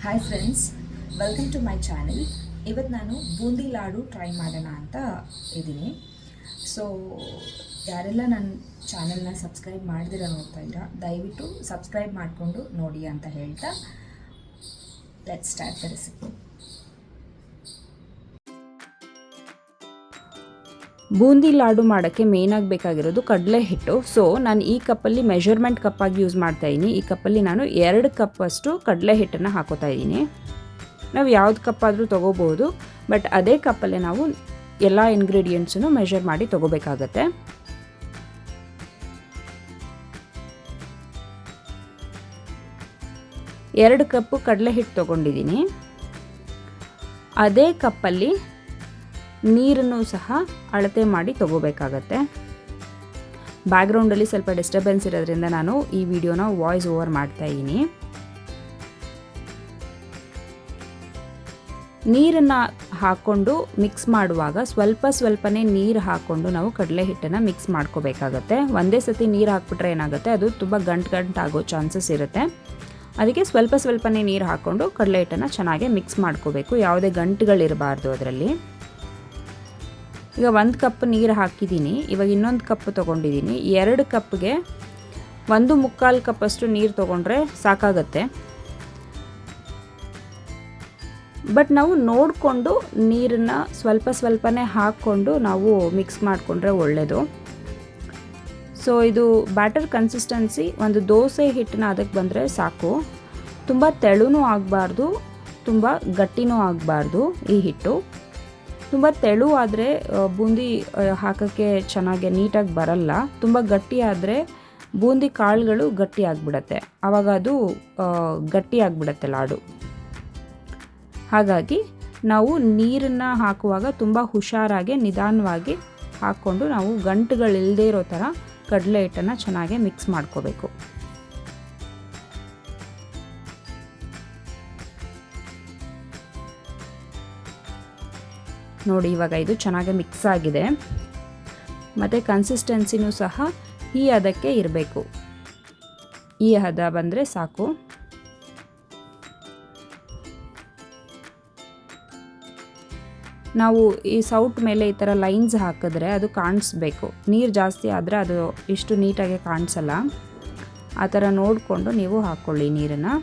Hi friends, welcome to my channel. ಇವತ್ತು ನಾನು boondi laddu try ಮಾಡೋಣ ಅಂತ ಇದ್ದೀನಿ. ಸೊ ಯಾರೆಲ್ಲ ನನ್ನ ಚಾನೆಲ್ನ ಸಬ್ಸ್ಕ್ರೈಬ್ ಮಾಡ್ದಿರ ನೋಡ್ತಾ ಇದ್ದೀರಾ, ದಯವಿಟ್ಟು ಸಬ್ಸ್ಕ್ರೈಬ್ ಮಾಡಿಕೊಂಡು ನೋಡಿ ಅಂತ ಹೇಳ್ತಾ let's start the recipe. Boondi laddu ಮಾಡೋಕ್ಕೆ ಮೇಯ್ನಾಗಿ ಬೇಕಾಗಿರೋದು ಕಡಲೆ ಹಿಟ್ಟು. ಸೊ ನಾನು ಈ ಕಪ್ಪಲ್ಲಿ ಮೆಷರ್ಮೆಂಟ್ ಕಪ್ಪಾಗಿ ಯೂಸ್ ಮಾಡ್ತಾಯಿದ್ದೀನಿ. ಈ ಕಪ್ಪಲ್ಲಿ ನಾನು 2 ಕಪ್ಪಷ್ಟು ಕಡಲೆ ಹಿಟ್ಟನ್ನು ಹಾಕೋತಾ ಇದ್ದೀನಿ. ನಾವು ಯಾವ್ದು ಕಪ್ಪಾದರೂ ತೊಗೋಬೋದು, ಬಟ್ ಅದೇ ಕಪ್ಪಲ್ಲೇ ನಾವು ಎಲ್ಲ ಇಂಗ್ರೀಡಿಯೆಂಟ್ಸನ್ನು ಮೆಷರ್ ಮಾಡಿ ತೊಗೋಬೇಕಾಗತ್ತೆ. ಎರಡು ಕಪ್ಪು ಕಡಲೆ ಹಿಟ್ಟು ತೊಗೊಂಡಿದ್ದೀನಿ. ಅದೇ ಕಪ್ಪಲ್ಲಿ ನೀರನ್ನು ಸಹ ಅಳತೆ ಮಾಡಿ ತಗೋಬೇಕಾಗತ್ತೆ. ಬ್ಯಾಕ್ಗ್ರೌಂಡಲ್ಲಿ ಸ್ವಲ್ಪ ಡಿಸ್ಟರ್ಬೆನ್ಸ್ ಇರೋದ್ರಿಂದ ನಾನು ಈ ವಿಡಿಯೋನ ವಾಯ್ಸ್ ಓವರ್ ಮಾಡ್ತಾ ಇದ್ದೀನಿ. ನೀರನ್ನು ಹಾಕ್ಕೊಂಡು ಮಿಕ್ಸ್ ಮಾಡುವಾಗ ಸ್ವಲ್ಪನೇ ನೀರು ಹಾಕ್ಕೊಂಡು ನಾವು ಕಡಲೆ ಹಿಟ್ಟನ್ನು ಮಿಕ್ಸ್ ಮಾಡ್ಕೋಬೇಕಾಗತ್ತೆ. ಒಂದೇ ಸತಿ ನೀರು ಹಾಕ್ಬಿಟ್ರೆ ಏನಾಗುತ್ತೆ, ಅದು ತುಂಬ ಗಂಟಾಗೋ ಚಾನ್ಸಸ್ ಇರುತ್ತೆ. ಅದಕ್ಕೆ ಸ್ವಲ್ಪನೇ ನೀರು ಹಾಕ್ಕೊಂಡು ಕಡಲೆ ಹಿಟ್ಟನ್ನು ಚೆನ್ನಾಗಿ ಮಿಕ್ಸ್ ಮಾಡ್ಕೋಬೇಕು. ಯಾವುದೇ ಗಂಟುಗಳಿರಬಾರ್ದು ಅದರಲ್ಲಿ. ಈಗ 1 ಕಪ್ ನೀರು ಹಾಕಿದ್ದೀನಿ. ಇವಾಗ ಇನ್ನೊಂದು ಕಪ್ ತೊಗೊಂಡಿದ್ದೀನಿ. 2 ಕಪ್ಗೆ 1.25 ಕಪ್ಪಷ್ಟು ನೀರು ತೊಗೊಂಡ್ರೆ ಸಾಕಾಗತ್ತೆ. ಬಟ್ ನಾವು ನೋಡಿಕೊಂಡು ನೀರನ್ನು ಸ್ವಲ್ಪನೇ ಹಾಕ್ಕೊಂಡು ನಾವು ಮಿಕ್ಸ್ ಮಾಡಿಕೊಂಡ್ರೆ ಒಳ್ಳೆಯದು. ಸೊ ಇದು ಬ್ಯಾಟರ್ ಕನ್ಸಿಸ್ಟೆನ್ಸಿ ಒಂದು ದೋಸೆ ಹಿಟ್ಟನ್ನ ಅದಕ್ಕೆ ಬಂದರೆ ಸಾಕು. ತುಂಬ ತೆಳುನೂ ಆಗಬಾರ್ದು, ತುಂಬ ಗಟ್ಟಿನೂ ಆಗಬಾರ್ದು. ಈ ಹಿಟ್ಟು ತುಂಬ ತೆಳು ಆದರೆ ಬೂಂದಿ ಹಾಕೋಕ್ಕೆ ಚೆನ್ನಾಗಿ ನೀಟಾಗಿ ಬರಲ್ಲ. ತುಂಬ ಗಟ್ಟಿ ಆದರೆ ಬೂಂದಿ ಕಾಳುಗಳು ಗಟ್ಟಿ ಆಗಿಬಿಡತ್ತೆ, ಆವಾಗ ಅದು ಗಟ್ಟಿ ಆಗಿಬಿಡತ್ತೆ ಲಾಡು. ಹಾಗಾಗಿ ನಾವು ನೀರನ್ನು ಹಾಕುವಾಗ ತುಂಬ ಹುಷಾರಾಗಿ ನಿಧಾನವಾಗಿ ಹಾಕ್ಕೊಂಡು ನಾವು ಗಂಟುಗಳಿಲ್ಲದೆ ಇರೋ ಥರ ಕಡಲೆ ಹಿಟ್ಟನ್ನು ಚೆನ್ನಾಗಿ ಮಿಕ್ಸ್ ಮಾಡ್ಕೋಬೇಕು. ನೋಡಿ, ಇವಾಗ ಇದು ಚೆನ್ನಾಗಿ ಮಿಕ್ಸ್ ಆಗಿದೆ. ಮತ್ತು ಕನ್ಸಿಸ್ಟೆನ್ಸಿನೂ ಸಹ ಈ ಹದಕ್ಕೆ ಇರಬೇಕು. ಈ ಹದ ಬಂದರೆ ಸಾಕು. ನಾವು ಈ ಸೌಟ್ ಮೇಲೆ ಈ ಥರ ಲೈನ್ಸ್ ಹಾಕಿದ್ರೆ ಅದು ಕಾಣಿಸ್ಬೇಕು. ನೀರು ಜಾಸ್ತಿ ಆದರೆ ಅದು ಇಷ್ಟು ನೀಟಾಗಿ ಕಾಣಿಸಲ್ಲ. ಆ ಥರ ನೋಡಿಕೊಂಡು ನೀವು ಹಾಕ್ಕೊಳ್ಳಿ ನೀರನ್ನು.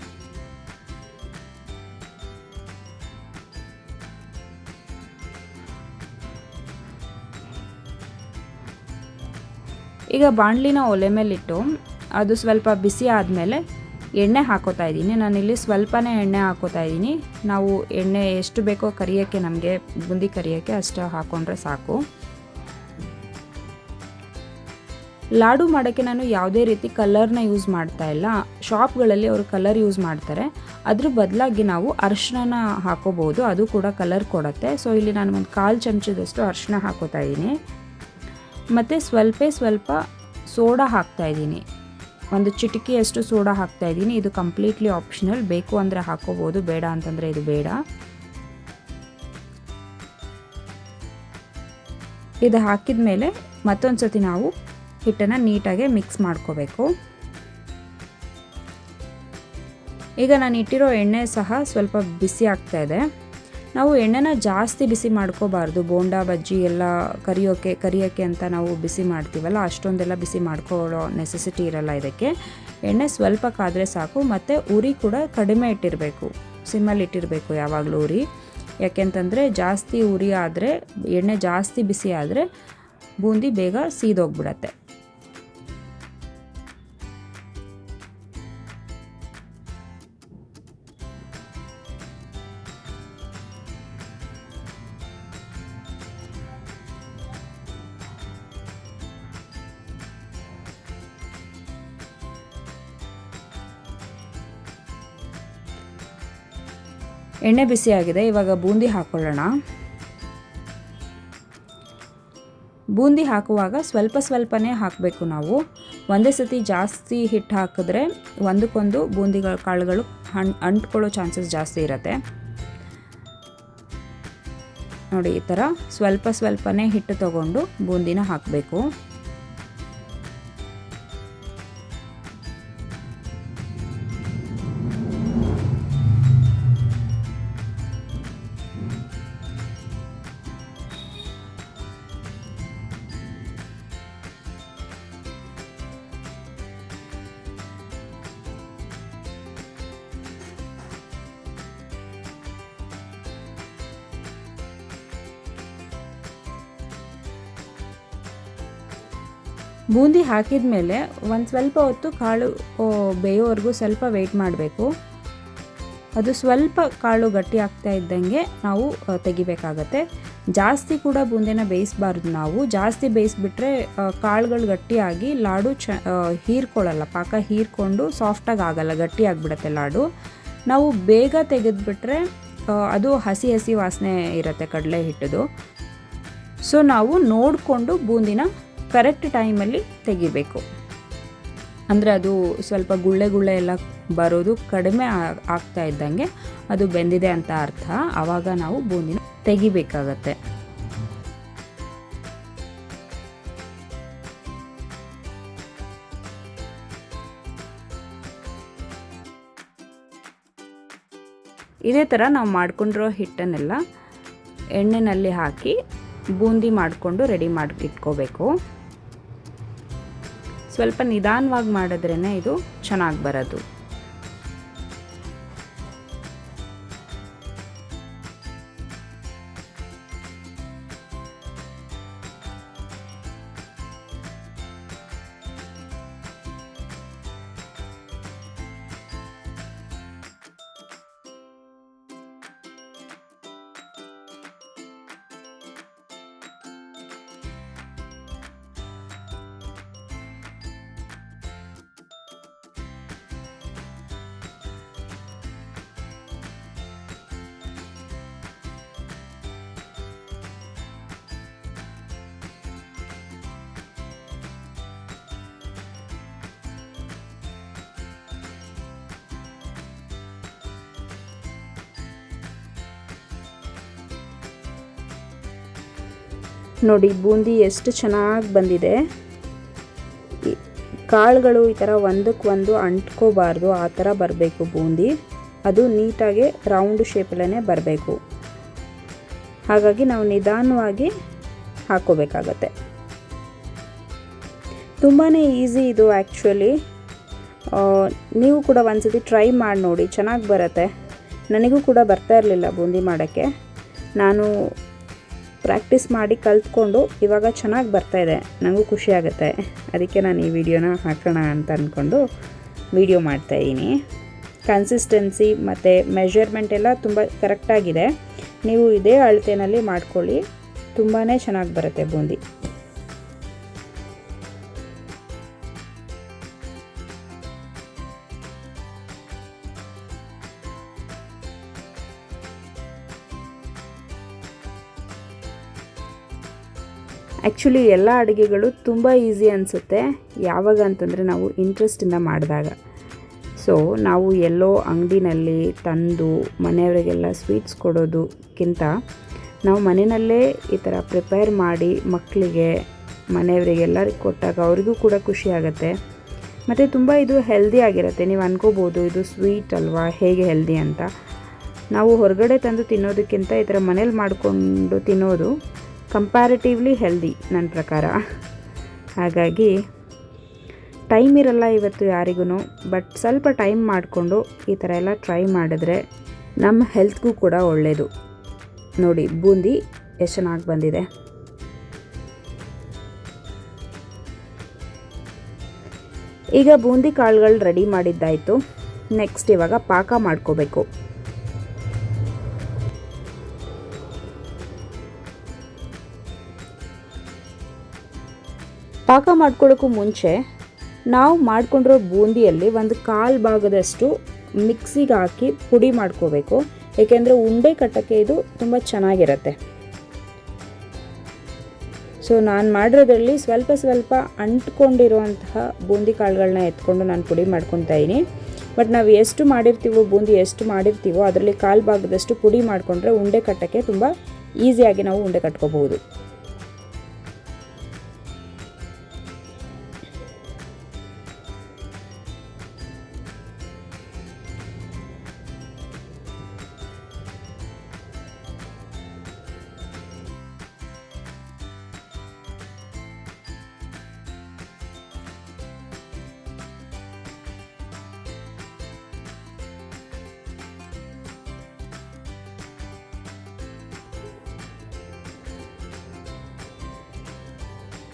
ಈಗ ಬಾಣಲಿನ ಒಲೆ ಮೇಲಿಟ್ಟು ಅದು ಸ್ವಲ್ಪ ಬಿಸಿ ಆದಮೇಲೆ ಎಣ್ಣೆ ಹಾಕೋತಾ ಇದ್ದೀನಿ. ನಾನಿಲ್ಲಿ ಸ್ವಲ್ಪನೇ ಎಣ್ಣೆ ಹಾಕೋತಾ ಇದ್ದೀನಿ. ನಾವು ಎಣ್ಣೆ ಎಷ್ಟು ಬೇಕೋ ಕರಿಯೋಕ್ಕೆ, ನಮಗೆ ಬೂಂದಿ ಕರಿಯೋಕ್ಕೆ ಅಷ್ಟು ಹಾಕ್ಕೊಂಡ್ರೆ ಸಾಕು. ಲಾಡು ಮಾಡೋಕ್ಕೆ ನಾನು ಯಾವುದೇ ರೀತಿ ಕಲರ್ನ ಯೂಸ್ ಮಾಡ್ತಾ ಇಲ್ಲ. ಶಾಪ್ಗಳಲ್ಲಿ ಅವರು ಕಲರ್ ಯೂಸ್ ಮಾಡ್ತಾರೆ. ಅದ್ರ ಬದಲಾಗಿ ನಾವು ಅರಿಶಿನ ಹಾಕೋಬೋದು, ಅದು ಕೂಡ ಕಲರ್ ಕೊಡುತ್ತೆ. ಸೊ ಇಲ್ಲಿ ನಾನು ಒಂದು 1/4 ಚಮಚದಷ್ಟು ಅರಿಶಿನ ಹಾಕೋತಾ ಇದ್ದೀನಿ. ಮತ್ತು ಸ್ವಲ್ಪ ಸೋಡಾ ಹಾಕ್ತಾಯಿದ್ದೀನಿ. ಒಂದು ಚಿಟಿಕೆಯಷ್ಟು ಸೋಡಾ ಹಾಕ್ತಾಯಿದ್ದೀನಿ. ಇದು ಕಂಪ್ಲೀಟ್ಲಿ ಆಪ್ಷನಲ್. ಬೇಕು ಅಂದರೆ ಹಾಕೋಬೋದು, ಬೇಡ ಅಂತಂದರೆ ಇದು ಬೇಡ. ಇದು ಹಾಕಿದ ಮೇಲೆ ಮತ್ತೊಂದು ಸತಿ ನಾವು ಹಿಟ್ಟನ್ನು ನೀಟಾಗಿ ಮಿಕ್ಸ್ ಮಾಡ್ಕೋಬೇಕು. ಈಗ ನಾನು ಇಟ್ಟಿರೋ ಎಣ್ಣೆ ಸಹ ಸ್ವಲ್ಪ ಬಿಸಿ ಆಗ್ತಾಯಿದೆ. ನಾವು ಎಣ್ಣೆನ ಜಾಸ್ತಿ ಬಿಸಿ ಮಾಡ್ಕೋಬಾರ್ದು. ಬೋಂಡಾ ಬಜ್ಜಿ ಎಲ್ಲ ಕರಿಯೋಕ್ಕೆ ಅಂತ ನಾವು ಬಿಸಿ ಮಾಡ್ತೀವಲ್ಲ, ಅಷ್ಟೊಂದೆಲ್ಲ ಬಿಸಿ ಮಾಡ್ಕೊಳ್ಳೋ ನೆಸೆಸಿಟಿ ಇರಲ್ಲ ಇದಕ್ಕೆ. ಎಣ್ಣೆ ಸ್ವಲ್ಪ ಕಾದರೆ ಸಾಕು. ಮತ್ತು ಉರಿ ಕೂಡ ಕಡಿಮೆ ಇಟ್ಟಿರಬೇಕು, ಸಿಮ್ಮಲ್ಲಿ ಇಟ್ಟಿರಬೇಕು ಯಾವಾಗಲೂ ಉರಿ. ಯಾಕೆಂತಂದರೆ ಜಾಸ್ತಿ ಉರಿ ಆದರೆ, ಎಣ್ಣೆ ಜಾಸ್ತಿ ಬಿಸಿ ಆದರೆ ಬೂಂದಿ ಬೇಗ ಸೀದೋಗ್ಬಿಡತ್ತೆ. ಎಣ್ಣೆ ಬಿಸಿಯಾಗಿದೆ. ಇವಾಗ ಬೂಂದಿ ಹಾಕ್ಕೊಳ್ಳೋಣ. ಬೂಂದಿ ಹಾಕುವಾಗ ಸ್ವಲ್ಪನೇ ಹಾಕಬೇಕು ನಾವು. ಒಂದೇ ಸತಿ ಜಾಸ್ತಿ ಹಿಟ್ಟು ಹಾಕಿದ್ರೆ ಒಂದಕ್ಕೊಂದು ಬೂಂದಿಗಳ ಕಾಳುಗಳು ಅಂಟ್ಕೊಳ್ಳೋ ಚಾನ್ಸಸ್ ಜಾಸ್ತಿ ಇರುತ್ತೆ. ನೋಡಿ, ಈ ಥರ ಸ್ವಲ್ಪನೇ ಹಿಟ್ಟು ತಗೊಂಡು ಬೂಂದಿನ ಹಾಕಬೇಕು. ಬೂಂದಿ ಹಾಕಿದ ಮೇಲೆ ಒಂದು ಸ್ವಲ್ಪ ಹೊತ್ತು ಕಾಳು ಬೇಯೋವರೆಗೂ ಸ್ವಲ್ಪ ವೆಯ್ಟ್ ಮಾಡಬೇಕು. ಅದು ಸ್ವಲ್ಪ ಕಾಳು ಗಟ್ಟಿ ಆಗ್ತಾ ಇದ್ದಂಗೆ ನಾವು ತೆಗಿಬೇಕಾಗತ್ತೆ. ಜಾಸ್ತಿ ಕೂಡ ಬೂಂದಿನ ಬೇಯಿಸಬಾರ್ದು. ನಾವು ಜಾಸ್ತಿ ಬೇಯಿಸ್ಬಿಟ್ರೆ ಕಾಳುಗಳು ಗಟ್ಟಿಯಾಗಿ ಲಾಡು ಹೀರ್ಕೊಳ್ಳಲ್ಲ, ಪಾಕ ಹೀರ್ಕೊಂಡು ಸಾಫ್ಟಾಗಿ ಆಗಲ್ಲ, ಗಟ್ಟಿ ಆಗಿಬಿಡತ್ತೆ ಲಾಡು. ನಾವು ಬೇಗ ತೆಗೆದುಬಿಟ್ರೆ ಅದು ಹಸಿ ಹಸಿ ವಾಸನೆ ಇರುತ್ತೆ ಕಡಲೆ ಹಿಟ್ಟದು. ಸೊ ನಾವು ನೋಡಿಕೊಂಡು ಬೂಂದಿನ ಕರೆಕ್ಟ್ ಟೈಮಲ್ಲಿ ತೆಗಿಬೇಕು. ಅಂದರೆ ಅದು ಸ್ವಲ್ಪ ಗುಳ್ಳೆ ಗುಳ್ಳೆ ಎಲ್ಲ ಬರೋದು ಕಡಿಮೆ ಆಗ್ತಾ ಇದ್ದಂಗೆ ಅದು ಬೆಂದಿದೆ ಅಂತ ಅರ್ಥ. ಆವಾಗ ನಾವು ಬೂಂದಿನ ತೆಗಿಬೇಕಾಗತ್ತೆ. ಇದೇ ಥರ ನಾವು ಮಾಡ್ಕೊಂಡಿರೋ ಹಿಟ್ಟನ್ನೆಲ್ಲ ಎಣ್ಣೆಯಲ್ಲಿ ಹಾಕಿ ಬೂಂದಿ ಮಾಡಿಕೊಂಡು ರೆಡಿ ಮಾಡಿ ಇಟ್ಕೋಬೇಕು. ಸ್ವಲ್ಪ ನಿಧಾನವಾಗಿ ಮಾಡಿದ್ರೇ ಇದು ಚೆನ್ನಾಗಿ ಬರೋದು. ನೋಡಿ ಬೂಂದಿ ಎಷ್ಟು ಚೆನ್ನಾಗಿ ಬಂದಿದೆ. ಕಾಳುಗಳು ಈ ಥರ ಒಂದಕ್ಕೊಂದು ಅಂಟ್ಕೋಬಾರ್ದು, ಆ ಥರ ಬರಬೇಕು ಬೂಂದಿ. ಅದು ನೀಟಾಗಿ ರೌಂಡ್ ಶೇಪಲ್ಲೇ ಬರಬೇಕು. ಹಾಗಾಗಿ ನಾವು ನಿಧಾನವಾಗಿ ಹಾಕ್ಕೋಬೇಕಾಗತ್ತೆ. ತುಂಬಾ ಈಸಿ ಇದು ಆ್ಯಕ್ಚುಲಿ. ನೀವು ಕೂಡ ಒಂದ್ಸತಿ ಟ್ರೈ ಮಾಡಿ ನೋಡಿ, ಚೆನ್ನಾಗಿ ಬರುತ್ತೆ. ನನಗೂ ಕೂಡ ಬರ್ತಾ ಇರಲಿಲ್ಲ ಬೂಂದಿ ಮಾಡೋಕ್ಕೆ. ನಾನು ಪ್ರಾಕ್ಟೀಸ್ ಮಾಡಿ ಕಲ್ತ್ಕೊಂಡು ಇವಾಗ ಚೆನ್ನಾಗಿ ಬರ್ತಾಯಿದೆ. ನನಗೂ ಖುಷಿ ಆಗುತ್ತೆ. ಅದಕ್ಕೆ ನಾನು ಈ ವಿಡಿಯೋನ ಹಾಕೋಣ ಅಂತ ಅಂದ್ಕೊಂಡು ವಿಡಿಯೋ ಮಾಡ್ತಾಯಿದ್ದೀನಿ. ಕನ್ಸಿಸ್ಟೆನ್ಸಿ ಮತ್ತು ಮೆಷರ್ಮೆಂಟ್ ಎಲ್ಲ ತುಂಬ ಕರೆಕ್ಟಾಗಿದೆ. ನೀವು ಇದೇ ಅಳತೆಯಲ್ಲಿ ಮಾಡ್ಕೊಳ್ಳಿ, ತುಂಬಾ ಚೆನ್ನಾಗಿ ಬರುತ್ತೆ ಬೂಂದಿ. ಆ್ಯಕ್ಚುಲಿ ಎಲ್ಲ ಅಡುಗೆಗಳು ತುಂಬ ಈಸಿ ಅನಿಸುತ್ತೆ ಯಾವಾಗ ಅಂತಂದರೆ ನಾವು ಇಂಟ್ರೆಸ್ಟಿಂದ ಮಾಡಿದಾಗ. ಸೊ ನಾವು ಎಲ್ಲೋ ಅಂಗಡಿನಲ್ಲಿ ತಂದು ಮನೆಯವರಿಗೆಲ್ಲ ಸ್ವೀಟ್ಸ್ ಕೊಡೋದಕ್ಕಿಂತ ನಾವು ಮನೆಯಲ್ಲೇ ಈ ಥರ ಪ್ರಿಪೇರ್ ಮಾಡಿ ಮಕ್ಕಳಿಗೆ ಮನೆಯವರಿಗೆಲ್ಲರಿಗೆ ಕೊಟ್ಟಾಗ ಅವ್ರಿಗೂ ಕೂಡ ಖುಷಿ ಆಗುತ್ತೆ. ಮತ್ತು ತುಂಬ ಇದು ಹೆಲ್ದಿ ಆಗಿರುತ್ತೆ. ನೀವು ಅನ್ಕೋಬೋದು ಇದು ಸ್ವೀಟ್ ಅಲ್ವಾ, ಹೇಗೆ ಹೆಲ್ದಿ ಅಂತ. ನಾವು ಹೊರಗಡೆ ತಂದು ತಿನ್ನೋದಕ್ಕಿಂತ ಈ ಥರ ಮನೇಲಿ ಮಾಡಿಕೊಂಡು ತಿನ್ನೋದು ಕಂಪ್ಯಾರಿಟಿವ್ಲಿ ಹೆಲ್ದಿ ನನ್ನ ಪ್ರಕಾರ. ಹಾಗಾಗಿ ಟೈಮ್ ಇರಲ್ಲ ಇವತ್ತು ಯಾರಿಗೂ, ಬಟ್ ಸ್ವಲ್ಪ ಟೈಮ್ ಮಾಡಿಕೊಂಡು ಈ ಥರ ಎಲ್ಲ ಟ್ರೈ ಮಾಡಿದ್ರೆ ನಮ್ಮ ಹೆಲ್ತ್ಗೂ ಕೂಡ ಒಳ್ಳೆಯದು. ನೋಡಿ ಬೂಂದಿ ಎಷ್ಟು ಚೆನ್ನಾಗಿ ಬಂದಿದೆ. ಈಗ ಬೂಂದಿ ಕಾಳುಗಳು ರೆಡಿ ಮಾಡಿದ್ದಾಯಿತು. ನೆಕ್ಸ್ಟ್ ಇವಾಗ ಪಾಕ ಮಾಡ್ಕೋಬೇಕು. ಪಾಕ ಮಾಡ್ಕೊಳ್ಳೋಕ್ಕೂ ಮುಂಚೆ ನಾವು ಮಾಡ್ಕೊಂಡಿರೋ ಬೂಂದಿಯಲ್ಲಿ ಒಂದು ಕಾಲು ಭಾಗದಷ್ಟು ಮಿಕ್ಸಿಗೆ ಹಾಕಿ ಪುಡಿ ಮಾಡ್ಕೋಬೇಕು. ಏಕೆಂದರೆ ಉಂಡೆ ಕಟ್ಟೋಕ್ಕೆ ಇದು ತುಂಬ ಚೆನ್ನಾಗಿರುತ್ತೆ. ಸೊ ನಾನು ಮಾಡಿರೋದ್ರಲ್ಲಿ ಸ್ವಲ್ಪ ಸ್ವಲ್ಪ ಅಂಟ್ಕೊಂಡಿರುವಂತಹ ಬೂಂದಿ ಕಾಳುಗಳನ್ನ ಎತ್ಕೊಂಡು ನಾನು ಪುಡಿ ಮಾಡ್ಕೊತಾ ಇದ್ದೀನಿ. ಬಟ್ ನಾವು ಎಷ್ಟು ಮಾಡಿರ್ತೀವೋ ಬೂಂದಿ ಎಷ್ಟು ಮಾಡಿರ್ತೀವೋ ಅದರಲ್ಲಿ ಕಾಲು ಭಾಗದಷ್ಟು ಪುಡಿ ಮಾಡಿಕೊಂಡ್ರೆ ಉಂಡೆ ಕಟ್ಟೋಕ್ಕೆ ತುಂಬ ಈಸಿಯಾಗಿ ನಾವು ಉಂಡೆ ಕಟ್ಕೋಬಹುದು.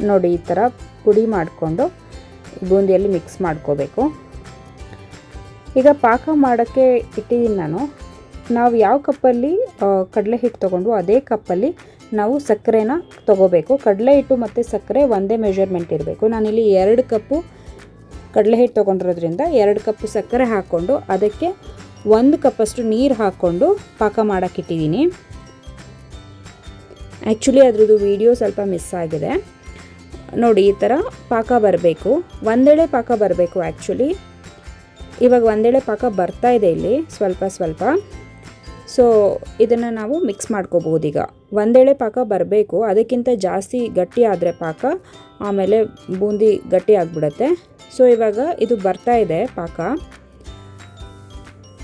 ನೋಡಿ ಈ ಥರ ಪುಡಿ ಮಾಡಿಕೊಂಡು ಬೂಂದಿಯಲ್ಲಿ ಮಿಕ್ಸ್ ಮಾಡ್ಕೋಬೇಕು. ಈಗ ಪಾಕ ಮಾಡೋಕ್ಕೆ ಇಟ್ಟಿದ್ದೀನಿ ನಾನು. ನಾವು ಯಾವ ಕಪ್ಪಲ್ಲಿ ಕಡಲೆ ಹಿಟ್ಟು ತೊಗೊಂಡು ಅದೇ ಕಪ್ಪಲ್ಲಿ ನಾವು ಸಕ್ಕರೆನ ತೊಗೋಬೇಕು. ಕಡಲೆ ಹಿಟ್ಟು ಮತ್ತು ಸಕ್ಕರೆ ಒಂದೇ ಮೆಷರ್ಮೆಂಟ್ ಇರಬೇಕು. ನಾನಿಲ್ಲಿ 2 ಕಪ್ಪು ಕಡಲೆ ಹಿಟ್ಟು ತೊಗೊಂಡಿರೋದ್ರಿಂದ 2 ಕಪ್ಪು ಸಕ್ಕರೆ ಹಾಕ್ಕೊಂಡು ಅದಕ್ಕೆ 1 ಕಪ್ಪಷ್ಟು ನೀರು ಹಾಕ್ಕೊಂಡು ಪಾಕ ಮಾಡೋಕ್ಕಿಟ್ಟಿದ್ದೀನಿ. ಆ್ಯಕ್ಚುಲಿ ಅದ್ರದ್ದು ವಿಡಿಯೋ ಸ್ವಲ್ಪ ಮಿಸ್ ಆಗಿದೆ ನೋಡಿ. ಈ ಥರ ಪಾಕ ಬರಬೇಕು, ಒಂದೆಳೆ ಪಾಕ ಬರಬೇಕು. ಆ್ಯಕ್ಚುಲಿ ಇವಾಗ ಒಂದೆಳೆ ಪಾಕ ಬರ್ತಾ ಇದೆ ಇಲ್ಲಿ ಸ್ವಲ್ಪ ಸ್ವಲ್ಪ. ಸೊ ಇದನ್ನು ನಾವು ಮಿಕ್ಸ್ ಮಾಡ್ಕೋಬಹುದು. ಈಗ ಒಂದೆಳೆ ಪಾಕ ಬರಬೇಕು, ಅದಕ್ಕಿಂತ ಜಾಸ್ತಿ ಗಟ್ಟಿ ಆದರೆ ಪಾಕ ಆಮೇಲೆ ಬೂಂದಿ ಗಟ್ಟಿ ಆಗಿಬಿಡುತ್ತೆ. ಸೊ ಇವಾಗ ಇದು ಬರ್ತಾ ಇದೆ ಪಾಕ,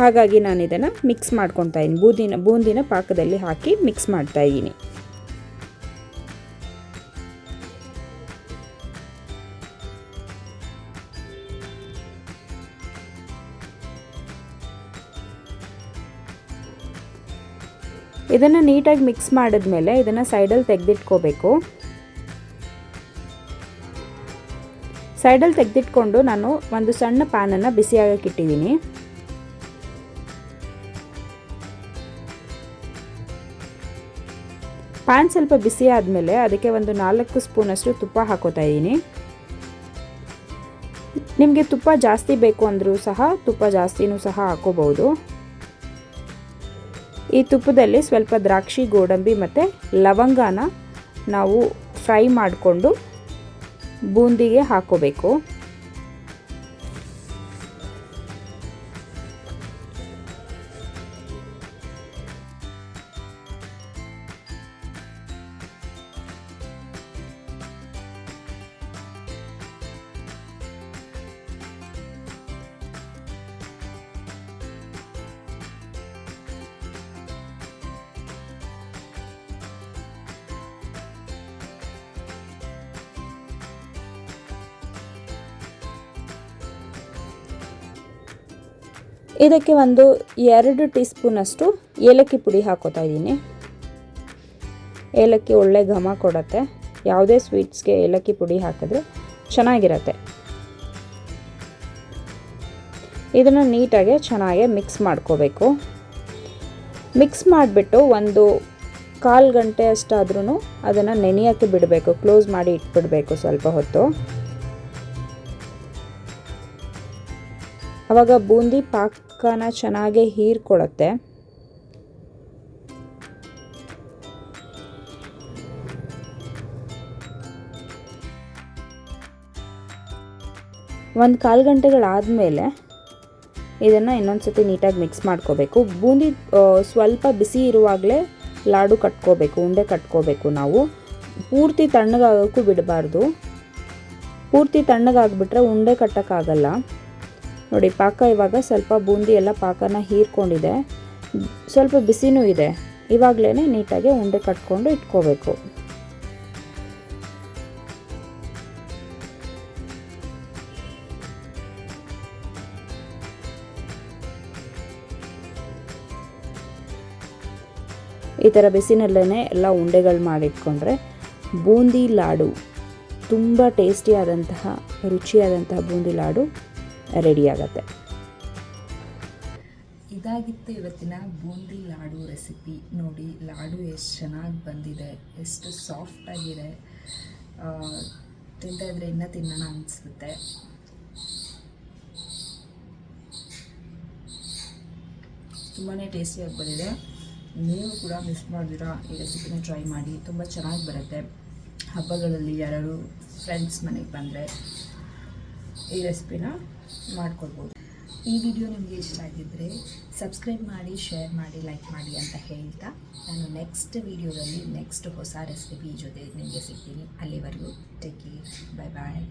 ಹಾಗಾಗಿ ನಾನು ಇದನ್ನು ಮಿಕ್ಸ್ ಮಾಡ್ಕೊತಾ ಇದ್ದೀನಿ. ಬೂಂದಿನ ಪಾಕದಲ್ಲಿ ಹಾಕಿ ಮಿಕ್ಸ್ ಮಾಡ್ತಾ ಇದ್ದೀನಿ. ಇದನ್ನು ನೀಟಾಗಿ ಮಿಕ್ಸ್ ಮಾಡಿದ್ಮೇಲೆ ಇದನ್ನು ಸೈಡಲ್ಲಿ ತೆಗೆದಿಟ್ಕೋಬೇಕು. ಸೈಡಲ್ಲಿ ತೆಗೆದಿಟ್ಕೊಂಡು ನಾನು ಒಂದು ಸಣ್ಣ ಪ್ಯಾನನ್ನು ಬಿಸಿಯಾಗಕ್ಕೆ ಇಟ್ಟಿದ್ದೀನಿ. ಪ್ಯಾನ್ ಸ್ವಲ್ಪ ಬಿಸಿ ಆದಮೇಲೆ ಅದಕ್ಕೆ ಒಂದು 4 ಸ್ಪೂನಷ್ಟು ತುಪ್ಪ ಹಾಕೋತಾ ಇದ್ದೀನಿ. ನಿಮಗೆ ತುಪ್ಪ ಜಾಸ್ತಿ ಬೇಕು ಅಂದರೂ ಸಹ ತುಪ್ಪ ಜಾಸ್ತಿನೂ ಸಹ ಹಾಕೋಬಹುದು. ಈ ತುಪ್ಪದಲ್ಲಿ ಸ್ವಲ್ಪ ದ್ರಾಕ್ಷಿ, ಗೋಡಂಬಿ ಮತ್ತು ಲವಂಗನ ನಾವು ಫ್ರೈ ಮಾಡಿಕೊಂಡು ಬೂಂದಿಗೆ ಹಾಕೋಬೇಕು. ಇದಕ್ಕೆ ಒಂದು 2 ಟೀ ಸ್ಪೂನಷ್ಟು ಏಲಕ್ಕಿ ಪುಡಿ ಹಾಕೋತಾ ಇದ್ದೀನಿ. ಏಲಕ್ಕಿ ಒಳ್ಳೆ ಘಮ ಕೊಡುತ್ತೆ. ಯಾವುದೇ ಸ್ವೀಟ್ಸ್ಗೆ ಏಲಕ್ಕಿ ಪುಡಿ ಹಾಕಿದ್ರೆ ಚೆನ್ನಾಗಿರುತ್ತೆ. ಇದನ್ನು ನೀಟಾಗಿ ಚೆನ್ನಾಗಿ ಮಿಕ್ಸ್ ಮಾಡ್ಕೋಬೇಕು. ಮಿಕ್ಸ್ ಮಾಡಿಬಿಟ್ಟು ಒಂದು 1/4 ಗಂಟೆ ಅಷ್ಟಾದ್ರೂ ಅದನ್ನು ನೆನೆಯೋಕ್ಕೆ ಬಿಡಬೇಕು. ಕ್ಲೋಸ್ ಮಾಡಿ ಇಟ್ಬಿಡಬೇಕು ಸ್ವಲ್ಪ ಹೊತ್ತು. ಆವಾಗ ಬೂಂದಿ ಪಾಕನ ಚೆನ್ನಾಗಿ ಹೀರ್ಕೊಳ್ಳುತ್ತೆ. ಒಂದು 1/4 ಗಂಟೆಗಳಾದಮೇಲೆ ಇದನ್ನು ಇನ್ನೊಂದು ಸತಿ ನೀಟಾಗಿ ಮಿಕ್ಸ್ ಮಾಡ್ಕೋಬೇಕು. ಬೂಂದಿ ಸ್ವಲ್ಪ ಬಿಸಿ ಇರುವಾಗಲೇ ಲಾಡು ಕಟ್ಕೋಬೇಕು, ಉಂಡೆ ಕಟ್ಕೋಬೇಕು. ನಾವು ಪೂರ್ತಿ ತಣ್ಣಗಾಗೋಕ್ಕೂ ಬಿಡಬಾರ್ದು. ಪೂರ್ತಿ ತಣ್ಣಗಾಗ್ಬಿಟ್ರೆ ಉಂಡೆ ಕಟ್ಟೋಕ್ಕಾಗಲ್ಲ. ನೋಡಿ ಪಾಕ ಇವಾಗ ಸ್ವಲ್ಪ ಬೂಂದಿ ಎಲ್ಲ ಪಾಕನ ಹೀರ್ಕೊಂಡಿದೆ, ಸ್ವಲ್ಪ ಬಿಸಿನೂ ಇದೆ. ಇವಾಗಲೇ ನೀಟಾಗಿ ಉಂಡೆ ಕಟ್ಕೊಂಡು ಇಟ್ಕೋಬೇಕು. ಈ ಥರ ಬಿಸಿನಲ್ಲೇ ಎಲ್ಲ ಉಂಡೆಗಳು ಮಾಡಿಟ್ಕೊಂಡ್ರೆ ಬೂಂದಿ ಲಾಡು ತುಂಬ ಟೇಸ್ಟಿಯಾದಂತಹ ರುಚಿಯಾದಂತಹ ಬೂಂದಿ ಲಾಡು ರೆಡಿ ಆಗುತ್ತೆ. ಇದಾಗಿತ್ತು ಇವತ್ತಿನ ಬೂಂದಿ ಲಾಡು ರೆಸಿಪಿ. ನೋಡಿ ಲಾಡು ಎಷ್ಟು ಚೆನ್ನಾಗಿ ಬಂದಿದೆ, ಎಷ್ಟು ಸಾಫ್ಟಾಗಿದೆ. ತಿಂತಾ ಇದ್ರೆ ಇನ್ನೂ ತಿನ್ನೋಣ ಅನಿಸುತ್ತೆ. ತುಂಬಾ ಟೇಸ್ಟಿಯಾಗಿ ಬಂದಿದೆ. ನೀವು ಕೂಡ ಮಿಸ್ ಮಾಡಿದಿರಾ ಈ ರೆಸಿಪಿನ ಟ್ರೈ ಮಾಡಿ, ತುಂಬ ಚೆನ್ನಾಗಿ ಬರುತ್ತೆ. ಹಬ್ಬಗಳಲ್ಲಿ ಯಾರು ಫ್ರೆಂಡ್ಸ್ ಮನೆಗೆ ಬಂದರೆ ಈ ರೆಸಿಪಿನ ಮಾಡ್ಕೊಳ್ಬೋದು. ಈ ವಿಡಿಯೋ ನಿಮಗೆ ಇಷ್ಟ ಆಗಿದ್ದರೆ ಸಬ್ಸ್ಕ್ರೈಬ್ ಮಾಡಿ, ಶೇರ್ ಮಾಡಿ, ಲೈಕ್ ಮಾಡಿ ಅಂತ ಹೇಳ್ತಾ ನಾನು ನೆಕ್ಸ್ಟ್ ವಿಡಿಯೋದಲ್ಲಿ ನೆಕ್ಸ್ಟ್ ಹೊಸ ರೆಸಿಪಿ ಜೊತೆ ನಿಮಗೆ ಸಿಗ್ತೀನಿ. ಅಲ್ಲಿವರೆಗೂ ಟೇಕ್ ಕೇರ್, ಬಾಯ್ ಬಾಯ್.